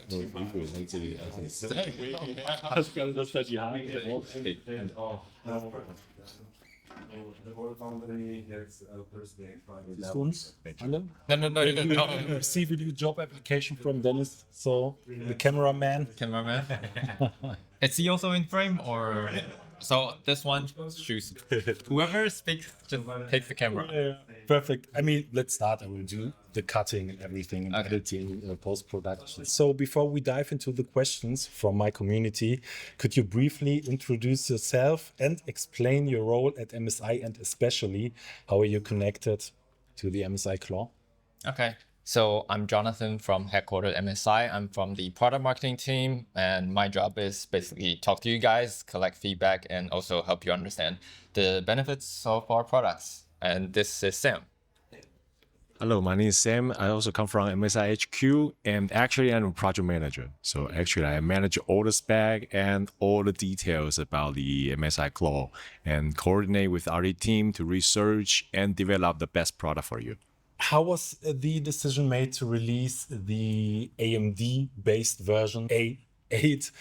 Siehst du uns alle? No. Receive a new job application from Dennis, so the cameraman. Is he also in frame or? So this one, choose. Whoever speaks, just takes the camera. Yeah, perfect. I mean, let's start. I will do the cutting and everything and editing, post-production. So before we dive into the questions from my community, could you briefly introduce yourself and explain your role at MSI and especially how are you connected to the MSI Claw? Okay. So I'm Jonathan from headquartered MSI. I'm from the product marketing team, and my job is basically talk to you guys, collect feedback, and also help you understand the benefits of our products. And this is Sam. Hello, my name is Sam. I also come from MSI HQ, and actually I'm a project manager. So actually I manage all the spec and all the details about the MSI Claw and coordinate with our team to research and develop the best product for you. How was the decision made to release the AMD-based version A8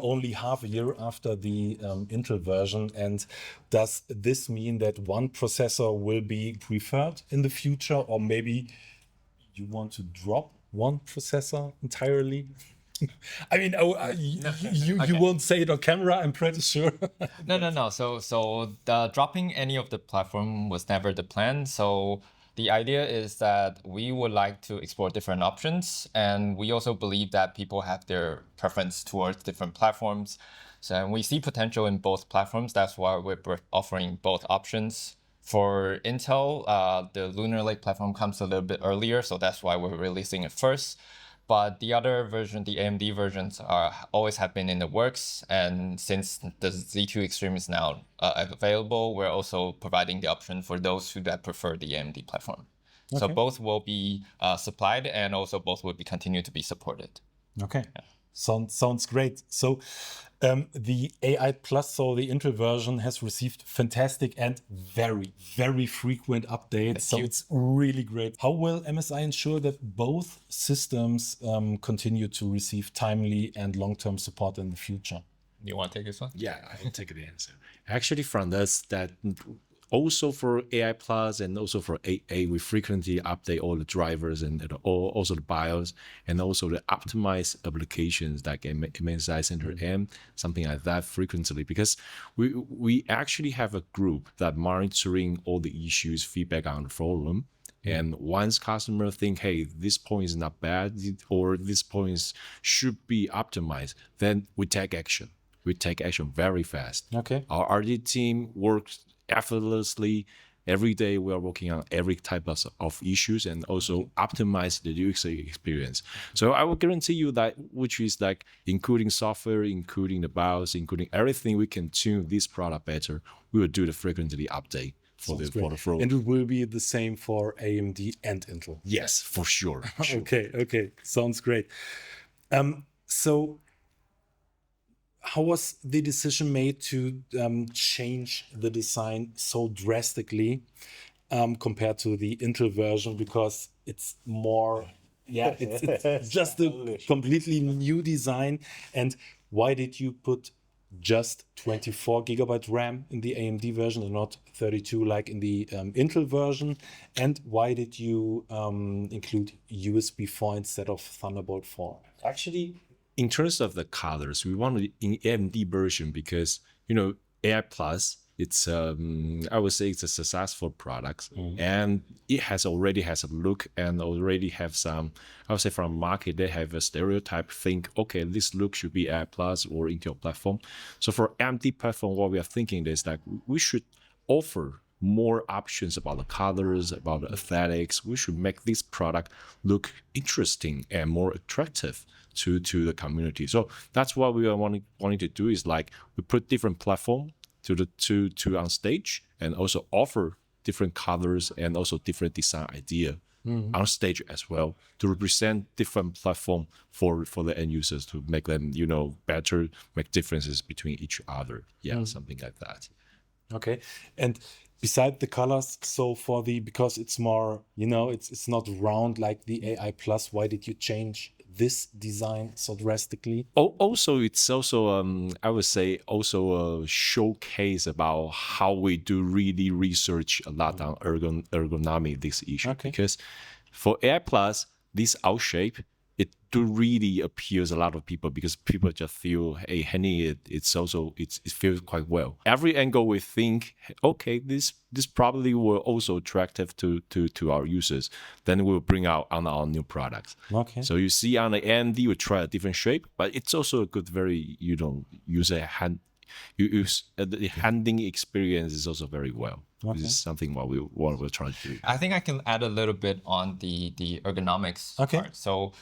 only half a year after the Intel version? And does this mean that one processor will be preferred in the future, or maybe you want to drop one processor entirely? I mean, you won't say it on camera, I'm pretty sure. No. So the dropping any of the platform was never the plan. So the idea is that we would like to explore different options, and we also believe that people have their preference towards different platforms. So we see potential in both platforms. That's why we're offering both options. For Intel, the Lunar Lake platform comes a little bit earlier, so that's why we're releasing it first. But the other version, the AMD versions, always have been in the works. And since the Z2 Extreme is now available, we're also providing the option for those who prefer the AMD platform. Okay. So both will be supplied, and also both will be continue to be supported. Okay. Yeah. Sounds great. So the AI Plus, so the Intel version, has received fantastic and very, very frequent updates. So it's really great. How will MSI ensure that both systems continue to receive timely and long-term support in the future? You want to take this one? Yeah, I'll take the answer. Actually, from this, that also for AI Plus and also for 8A, we frequently update all the drivers and also the BIOS and also the optimized applications like MSI Center M, something like that frequently, because we actually have a group that monitoring all the issues, feedback on the forum. And once customers think, hey, this point is not bad or this point should be optimized, then we take action. We take action very fast. Okay. Our R&D team works effortlessly. Every day we are working on every type of issues and also optimize the user experience. So I will guarantee you that, which is like including software, including the BIOS, including everything we can tune this product better, we will do the frequently update for the flow. And it will be the same for AMD and Intel. Yes, for sure. Okay. Sounds great. So how was the decision made to change the design so drastically compared to the Intel version? Because it's more, it's just a completely new design. And why did you put just 24 gigabyte RAM in the AMD version and not 32 like in the Intel version? And why did you include USB 4 instead of Thunderbolt 4? Actually, in terms of the colors, we wanted in AMD version because, AI Plus, it's I would say it's a successful product, and it already has a look and already have some, I would say from market, they have a stereotype, think, okay, this look should be AI Plus or Intel platform. So for AMD platform, what we are thinking is that we should offer more options about the colors, about the aesthetics. We should make this product look interesting and more attractive to the community. So that's what we are wanting to do, is like we put different platform to on stage and also offer different colors and also different design idea on stage as well, to represent different platform for the end users, to make them better, make differences between each other. Something like that. Okay. And beside the colors, so because it's more, it's not round like the AI Plus, why did you change this design so drastically? Also, it's also I would say also a showcase about how we do really research a lot on ergonomic this issue. Because for AI Plus, this out shape, it do really appeals a lot of people because people just feel, hey, handling it, it feels quite well. Every angle we think, okay, this probably will also attractive to our users. Then we'll bring out on our new products. Okay. So you see on the AMD, we try a different shape, but it's also a good, very user hand. The handling experience is also very well. This is something what we're trying to do. I think I can add a little bit on the ergonomics part. So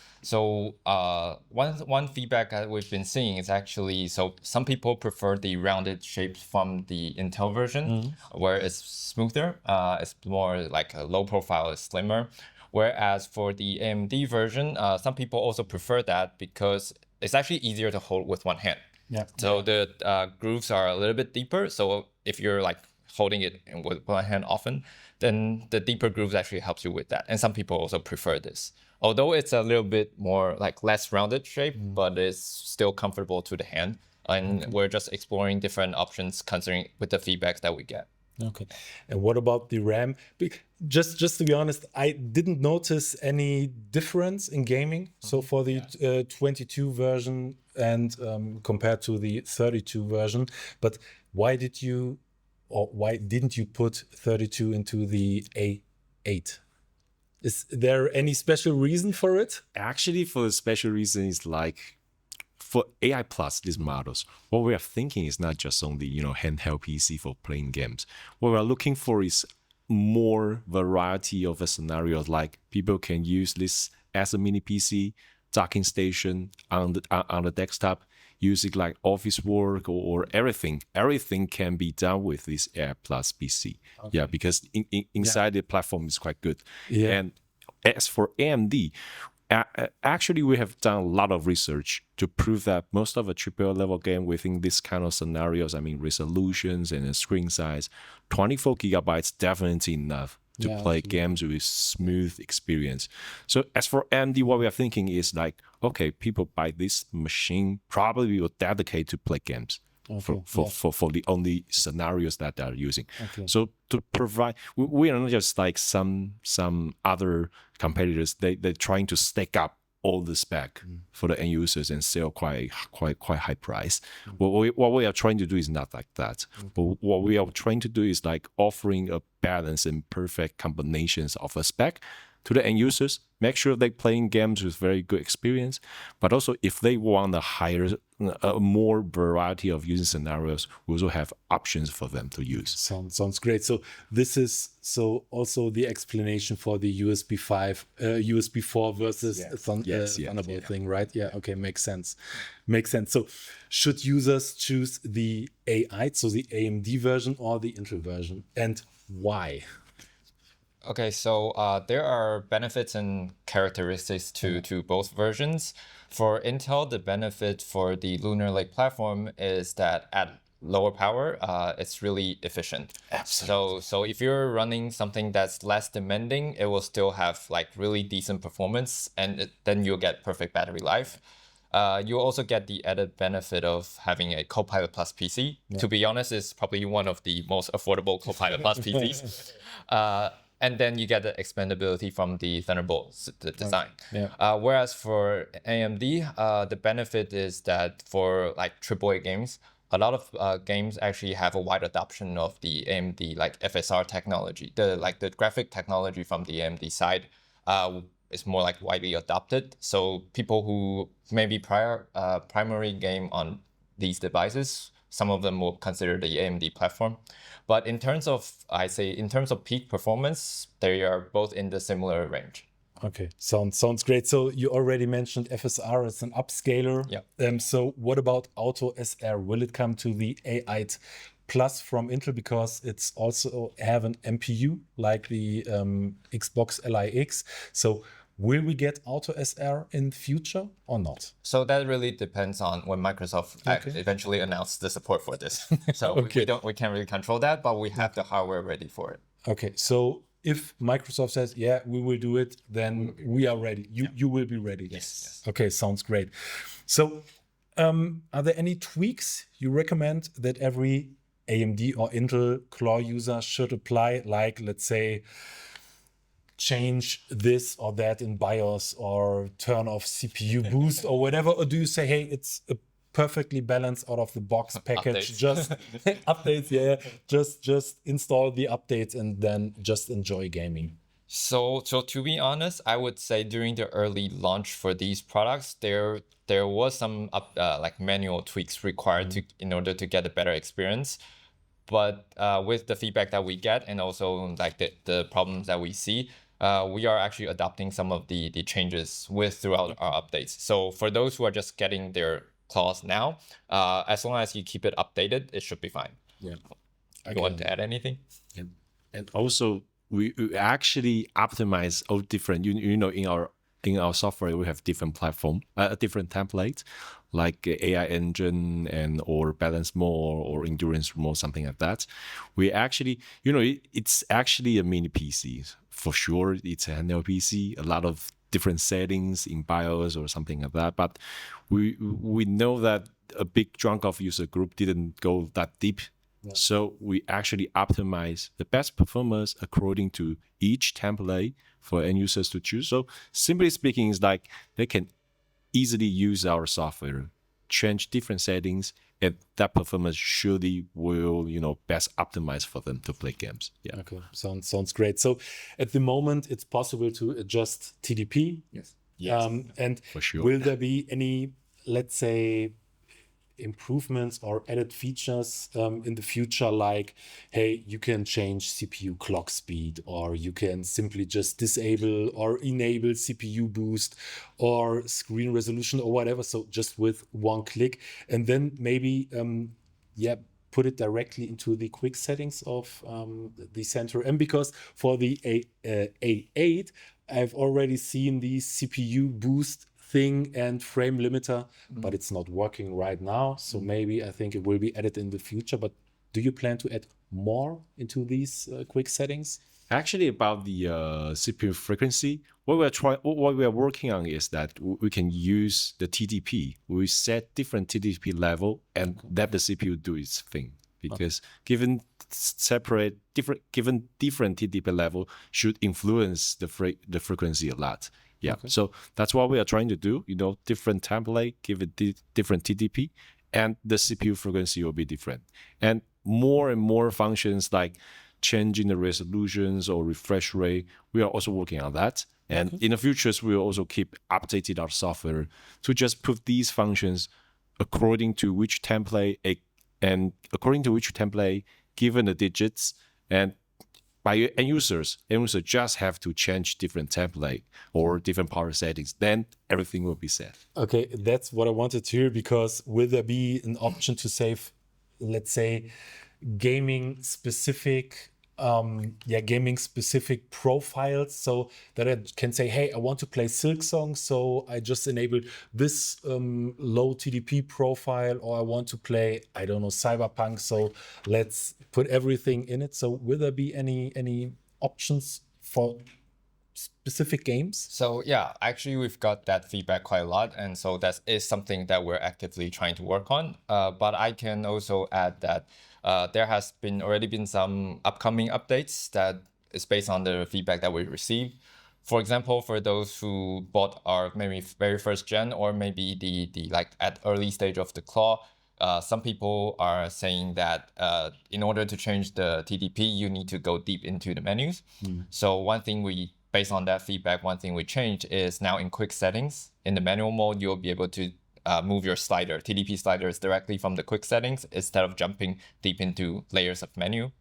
one feedback that we've been seeing is actually, so some people prefer the rounded shapes from the Intel version, where it's smoother, it's more like a low profile, it's slimmer. Whereas for the AMD version, some people also prefer that because it's actually easier to hold with one hand. So the grooves are a little bit deeper. So if you're like holding it with one hand often, then the deeper grooves actually helps you with that. And some people also prefer this. Although it's a little bit more like less rounded shape, but it's still comfortable to the hand. And we're just exploring different options considering with the feedbacks that we get. Okay. And what about the RAM? Just to be honest, I didn't notice any difference in gaming. So for the 22 version and compared to the 32 version, but why didn't you put 32 into the A8? Is there any special reason for it? Actually, for the special reason is like, for AI Plus, these models, what we are thinking is not just on the handheld PC for playing games. What we are looking for is more variety of scenarios. Like people can use this as a mini PC, docking station on the desktop, using like office work or everything. Everything can be done with this AI Plus PC. Yeah, because inside the platform is quite good. And as for AMD, actually, we have done a lot of research to prove that most of a AAA level game within this kind of scenarios, I mean, resolutions and screen size, 24 gigabytes definitely enough to play games with smooth experience. So as for AMD, what we are thinking is like, okay, people buy this machine probably will dedicate to play games. For the only scenarios that they're using. So to provide, we are not just like some other competitors. They're trying to stack up all the spec for the end users and sell quite high price. What we are trying to do is not like that. But what we are trying to do is like offering a balance and perfect combinations of a spec to the end users, make sure they're playing games with very good experience, but also if they want a more variety of using scenarios, we also have options for them to use. Sounds great. So this is also the explanation for the USB 4 versus Thunderbolt thing, right? Yeah. Okay, makes sense. So should users choose the AI, so the AMD version or the Intel version, and why? Okay, so there are benefits and characteristics to both versions. For Intel, the benefit for the Lunar Lake platform is that at lower power, it's really efficient. Absolutely. So if you're running something that's less demanding, it will still have like really decent performance, and then you'll get perfect battery life. You also get the added benefit of having a Copilot Plus PC. To be honest, it's probably one of the most affordable Copilot Plus PCs. And then you get the expandability from the Thunderbolt design. Whereas for AMD, the benefit is that for like AAA games, a lot of games actually have a wide adoption of the AMD like FSR technology. The graphic technology from the AMD side is more like widely adopted. So people who maybe primary game on these devices, some of them will consider the AMD platform. But in terms of peak performance, they are both in the similar range. Okay, sounds great. So you already mentioned FSR as an upscaler. So what about Auto SR? Will it come to the A8 Plus from Intel, because it's also have an MPU like the Xbox LIX? So will we get Auto SR in future or not? So that really depends on when Microsoft eventually announces the support for this. So we can't really control that, but we have the hardware ready for it. Okay, so if Microsoft says, yeah, we will do it, then we are ready. You will be ready. Yes. Okay, sounds great. So are there any tweaks you recommend that every AMD or Intel Claw user should apply? Like, let's say, change this or that in BIOS, or turn off CPU boost or whatever? Or do you say, hey, it's a perfectly balanced out of the box package, Updates. just updates, just install the updates and then just enjoy gaming? So to be honest, I would say during the early launch for these products, there was some like manual tweaks required in order to get a better experience. But with the feedback that we get and also like the problems that we see, we are actually adopting some of the changes throughout our updates. So for those who are just getting their claws now, as long as you keep it updated, it should be fine. Yeah. You want to add anything? And also we actually optimize all different, you know, in our software, we have different platform, different templates, like AI engine and or balance mode or endurance mode, something like that. We actually, you know, it's actually a mini PC for sure. It's a handheld PC, a lot of different settings in BIOS or something like that. But we know that a big chunk of user group didn't go that deep. So we actually optimize the best performance according to each template for end users to choose. So simply speaking, it's like they can easily use our software, change different settings, and that performance surely will, you know, best optimize for them to play games. Yeah. Okay, sounds great. So at the moment, it's possible to adjust TDP. Yes. And for sure. Will there be any, let's say, improvements or added features in the future, like, hey, you can change CPU clock speed, or you can simply just disable or enable CPU boost or screen resolution or whatever, so just with one click, and then maybe put it directly into the quick settings of the center? And because for the A8, I've already seen the CPU boost thing and frame limiter, but it's not working right now. So maybe I think it will be added in the future. But do you plan to add more into these quick settings? Actually, about the CPU frequency, what we are working on is that we can use the TDP. We set different TDP level and let the CPU do its thing. Because given different TDP level should influence the frequency a lot. Yeah, okay. So that's what we are trying to do. You know, different template, give it different TDP, and the CPU frequency will be different. And more functions like changing the resolutions or refresh rate, we are also working on that. And in the future, we will also keep updating our software to just put these functions according to which template given the digits, and by end users just have to change different template or different power settings. Then everything will be set. Okay, that's what I wanted to hear, because will there be an option to save, let's say, gaming specific profiles, so that I can say, hey, I want to play Silksong, so I just enabled this low TDP profile, or I want to play, I don't know, Cyberpunk, so let's put everything in it. So will there be any options for specific games? So yeah, actually we've got that feedback quite a lot, and so that is something that we're actively trying to work on. But I can also add that there has already been some upcoming updates that is based on the feedback that we received. For example, for those who bought our maybe very first gen, or maybe the like at early stage of the Claw, some people are saying that in order to change the TDP, you need to go deep into the menus. So based on that feedback, one thing we changed is now in quick settings, in the manual mode, you'll be able to move your TDP sliders directly from the quick settings instead of jumping deep into layers of menu.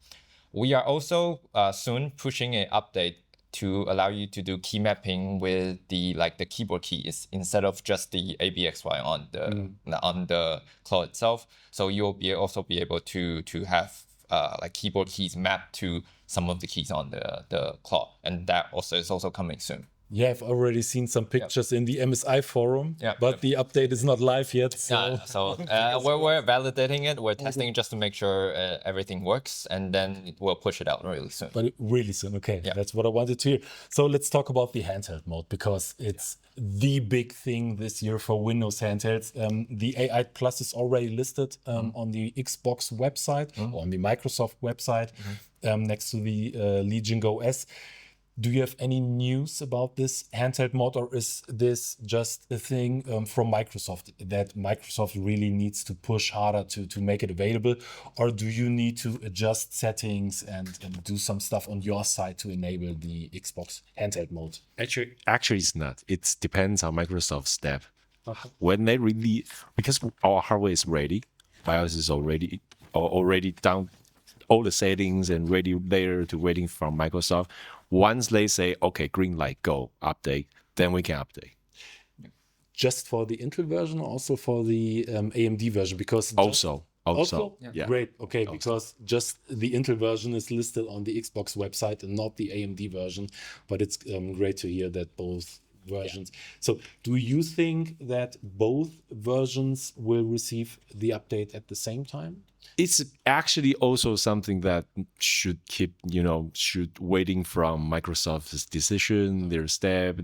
We are also soon pushing an update to allow you to do key mapping with the keyboard keys instead of just the ABXY on the Claw itself. So you'll also be able to have keyboard keys mapped to some of the keys on the Claw, and that also is also coming soon. Yeah, I've already seen some pictures in the MSI forum, but the update is not live yet. So, we're validating it. We're testing just to make sure everything works, and then we'll push it out really soon. But really soon, okay. That's what I wanted to hear. So let's talk about the handheld mode, because it's the big thing this year for Windows handhelds. The AI Plus is already listed on the Xbox website, or on the Microsoft website, next to the Legion Go S. Do you have any news about this handheld mode, or is this just a thing from Microsoft that Microsoft really needs to push harder to make it available? Or do you need to adjust settings and do some stuff on your side to enable the Xbox handheld mode? Actually, it's not. It depends on Microsoft's step. When they really, because our hardware is ready, BIOS is already down all the settings and ready there to waiting from Microsoft. Once they say, okay, green light, go, update, then we can update. Just for the Intel version, or also for the AMD version? Because Also, yeah. Great, okay, because just the Intel version is listed on the Xbox website and not the AMD version, but it's great to hear that both versions. So do you think that both versions will receive the update at the same time? It's actually also something that should keep, should waiting from Microsoft's decision, their step,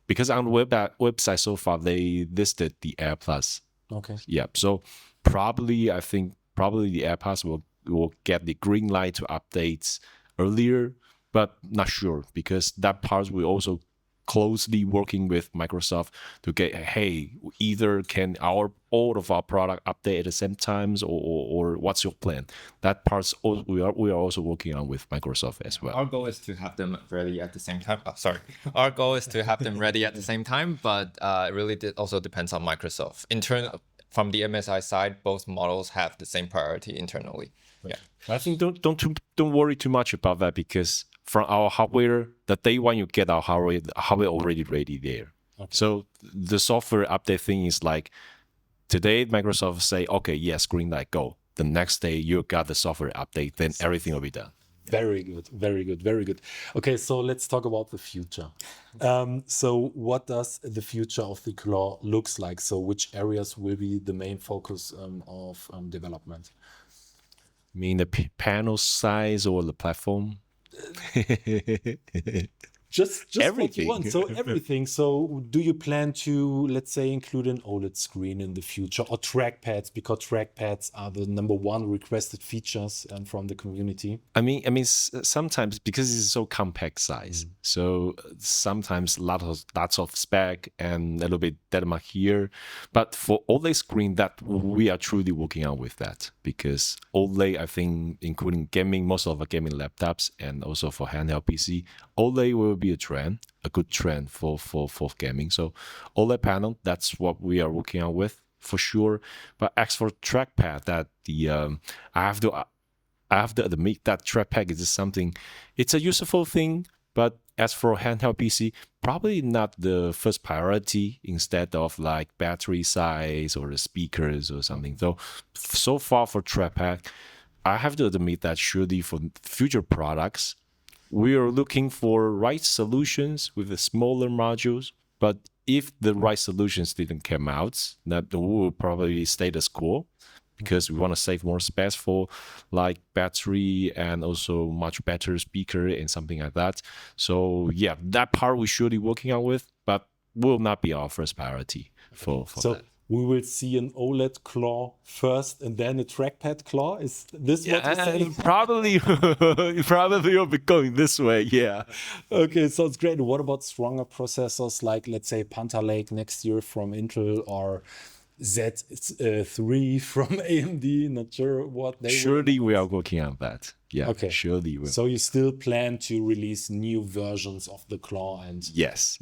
because on the website so far, they listed the Air Plus. Okay. Yeah. So I think the Air Plus will get the green light to updates earlier, but not sure, because that part will also closely working with Microsoft to get, hey, either can all of our product update at the same times, or what's your plan? That part's we are also working on with Microsoft as well. Our goal is to have them ready at the same time. Our goal is to have them ready at the same time, but it really also depends on Microsoft. From the MSI side, both models have the same priority internally. Yeah, I think don't worry too much about that, because from our hardware, the day when you get our hardware, the hardware already ready there. Okay. So the software update thing is like, today Microsoft say, okay, yes, green light, go. The next day you got the software update, then everything will be done. Very good, very good, very good. Okay, so let's talk about the future. So what does the future of the Claw looks like? So which areas will be the main focus of development? You mean the panel size or the platform? Just everything. What you want. So everything. So do you plan to, let's say, include an OLED screen in the future, or trackpads, because trackpads are the #1 requested features from the community? I mean, sometimes because it's so compact size, so sometimes lots of spec and a little bit data here. But for OLED screen, that we are truly working on with that, because OLED, I think, including gaming, most of our gaming laptops, and also for handheld PC, OLED will be a good trend for gaming. So OLED panel, that's what we are working on with for sure. But as for trackpad, that I have to admit that trackpad is something, it's a useful thing, but as for handheld PC, probably not the first priority, instead of like battery size or the speakers or something. So far for trackpad, I have to admit that surely for future products, we are looking for right solutions with the smaller modules, but if the right solutions didn't come out, that we will probably status quo, because we want to save more space for like battery and also much better speaker and something like that. So yeah, that part we're surely working on with, but will not be our first priority for that. We will see an OLED Claw first and then a trackpad Claw? Is this what you're saying? Probably will be going this way, yeah. Okay, sounds great. What about stronger processors like, let's say, Panther Lake next year from Intel, or Z3 from AMD? Not sure what they Surely we are working on that. Yeah, okay. Surely we will. So you still plan to release new versions of the Claw? And Yes.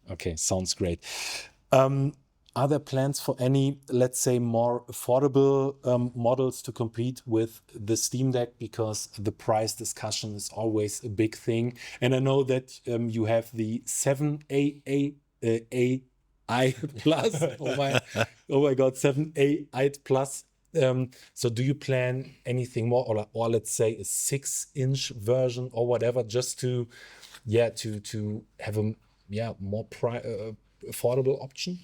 Okay, sounds great. Are there plans for any, let's say, more affordable models to compete with the Steam Deck? Because the price discussion is always a big thing. And I know that you have the 7AI Plus. Oh my God, 7AI Plus. So do you plan anything more, or let's say a 6-inch version or whatever, just to to have a more affordable option?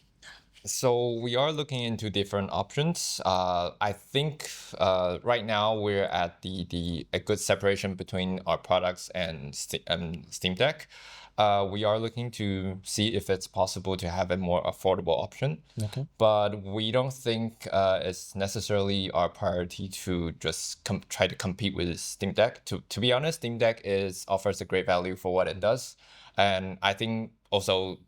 So we are looking into different options. I think right now we're at a good separation between our products and Steam Deck. We are looking to see if it's possible to have a more affordable option. Okay. But we don't think it's necessarily our priority to just try to compete with Steam Deck. To be honest, Steam Deck offers a great value for what it does. And I think also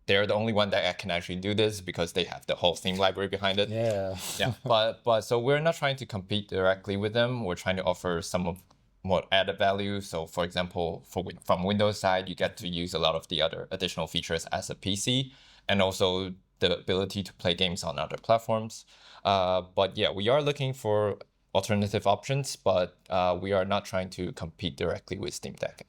they're the only one that can actually do this because they have the whole Steam library behind it. Yeah. Yeah. But so we're not trying to compete directly with them. We're trying to offer some of more added value. So for example, from Windows side, you get to use a lot of the other additional features as a PC, and also the ability to play games on other platforms. But yeah, we are looking for alternative options, but we are not trying to compete directly with Steam Deck.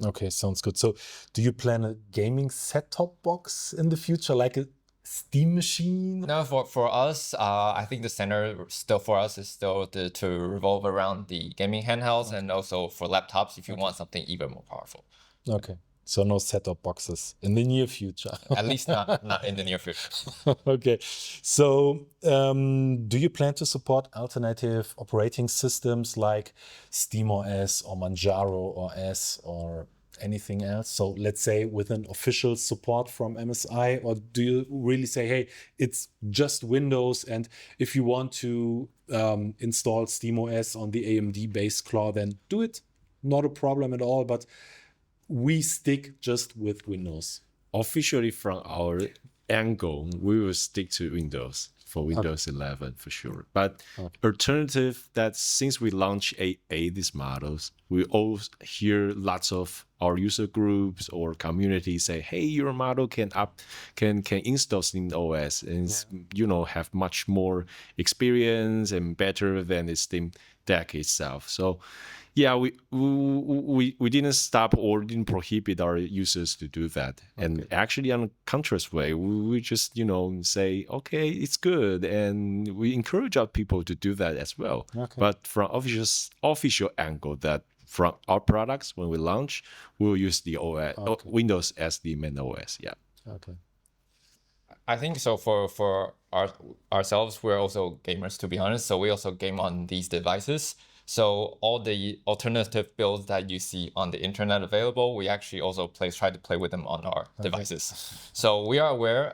Okay, sounds good. So do you plan a gaming set-top box in the future, like a Steam machine? No, for us, I think the center still for us is still to revolve around the gaming handhelds, and also for laptops if you want something even more powerful. Okay, so no set-top boxes in the near future. At least not in the near future. Okay, so do you plan to support alternative operating systems like SteamOS or Manjaro OS or anything else? So let's say with an official support from MSI, or do you really say, hey, it's just Windows, and if you want to install SteamOS on the AMD-based Claw, then do it, not a problem at all, but we stick just with Windows? Officially, from our angle, we will stick to Windows for Windows 11 for sure. But alternative, that since we launched 8A, these models, we all hear lots of our user groups or community say, hey, your model can install SteamOS and have much more experience and better than the Steam Deck itself. So yeah, we didn't stop or didn't prohibit our users to do that. And actually, on a contrast way, we just say, okay, it's good, and we encourage our people to do that as well. But from official angle, that from our products when we launch, we'll use the Windows as the main OS. Yeah. Okay. I think so. For ourselves, we're also gamers, to be honest. So we also game on these devices. So all the alternative builds that you see on the internet available, we actually also try to play with them on our devices. So we are aware,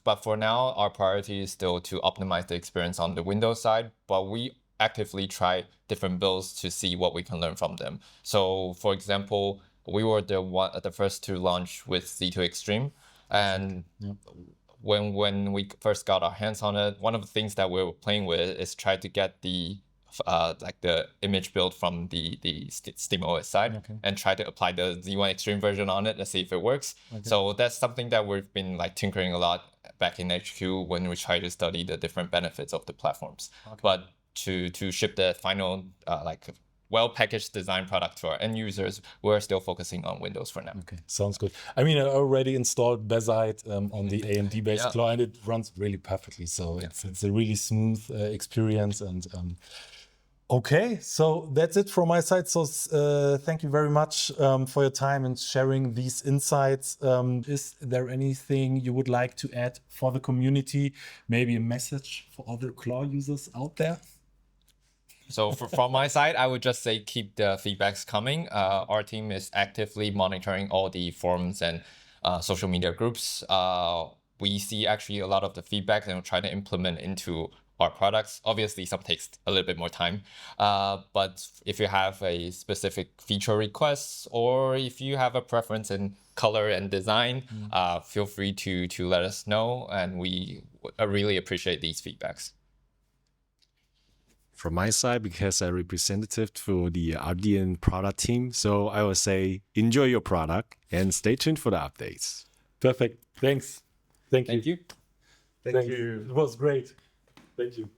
but for now, our priority is still to optimize the experience on the Windows side. But we actively try different builds to see what we can learn from them. So for example, we were the first to launch with Z2 Extreme, and when we first got our hands on it, one of the things that we were playing with is try to get the image build from the SteamOS side and try to apply the Z1 Extreme version on it and see if it works. So that's something that we've been tinkering a lot back in HQ when we try to study the different benefits of the platforms. But to ship the final well-packaged design product to our end users, we're still focusing on Windows for now. Okay, sounds good. I mean, I already installed Bezite on the AMD-based Claw, and it runs really perfectly. So it's a really smooth experience. And okay, so that's it from my side. So thank you very much for your time and sharing these insights. Is there anything you would like to add for the community? Maybe a message for other Claw users out there? So from my side, I would just say keep the feedbacks coming. Our team is actively monitoring all the forums and social media groups. We see actually a lot of the feedback and we'll try to implement into our products. Obviously, some takes a little bit more time. But if you have a specific feature request or if you have a preference in color and design, feel free to let us know. And we really appreciate these feedbacks. From my side, because I'm representative for the RDN product team, so I will say enjoy your product and stay tuned for the updates. Perfect. Thanks. Thank you. Thank you. Thank you. It was great. Thank you.